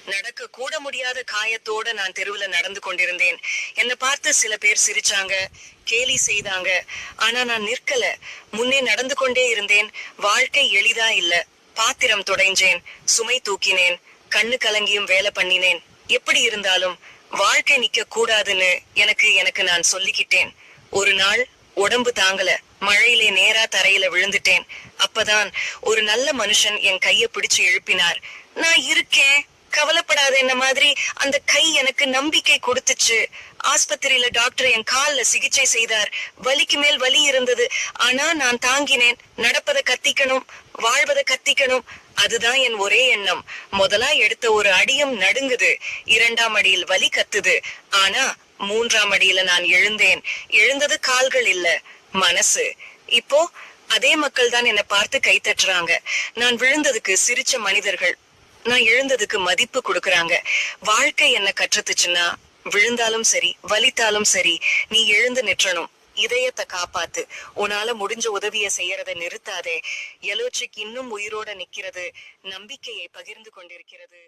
நடக்க கூட முடியாத காயத்தோட நான் தெருவுல நடந்து கொண்டிருந்தேன். என்னை பார்த்து சில பேர் சிரிச்சாங்க, கேலி செய்தாங்க. ஆனா நான் நிற்கல. முன்னே நடந்து கொண்டே இருந்தேன். வாழ்க்கை எளிதா இல்ல. பாத்திரம் தொடைஞ்சேன், சுமை தூக்கினேன், கண்ணு கலங்கியும் வேலை பண்ணினேன். எப்படி இருந்தாலும் வாழ்க்கை நிக்க கூடாதுன்னு எனக்கு நான் சொல்லிக்கிட்டேன். ஒரு நாள் உடம்பு தாங்கல, மழையிலே நேரா தரையில விழுந்துட்டேன். அப்பதான் ஒரு நல்ல மனுஷன் என் கைய பிடிச்சு எழுப்பினார். நான் இருக்கேன், கவலைப்படாத. என்ன மாதிரி அந்த கை எனக்கு நம்பிக்கை கொடுத்துச்சு. ஆஸ்பத்திரியில டாக்டர் என் கால்ல சிகிச்சை செய்தார். வலிக்கு மேல் வலி இருந்தது. ஆனா நான் தாங்கினேன். நடப்பதை கத்திக்கணும், வாழ்வதை கத்திக்கணும். அதுதான் என் ஒரே எண்ணம். முதலா எடுத்த ஒரு அடியும் நடுங்குது, 2ஆம் அடியில் வலி கத்துது. ஆனா 3ஆம் அடியில நான் எழுந்தேன். எழுந்தது கால்கள் இல்ல, மனசு. இப்போ அதே மக்கள் தான் என்னை பார்த்து கை தட்டுறாங்க. நான் விழுந்ததுக்கு சிரிச்ச மனிதர்கள் நான் எழுந்ததுக்கு மதிப்பு கொடுக்கறாங்க. வாழ்க்கை என்ன கற்றுத்துச்சுன்னா, விழுந்தாலும் சரி, வலித்தாலும் சரி, நீ எழுந்து நிற்றணும். இதயத்தை காப்பாத்து. உன்னால முடிஞ்ச உதவிய செய்யறதை நிறுத்தாதே. எலோச்சிக் இன்னும் உயிரோட நிக்கிறது, நம்பிக்கையை பகிர்ந்து கொண்டிருக்கிறது.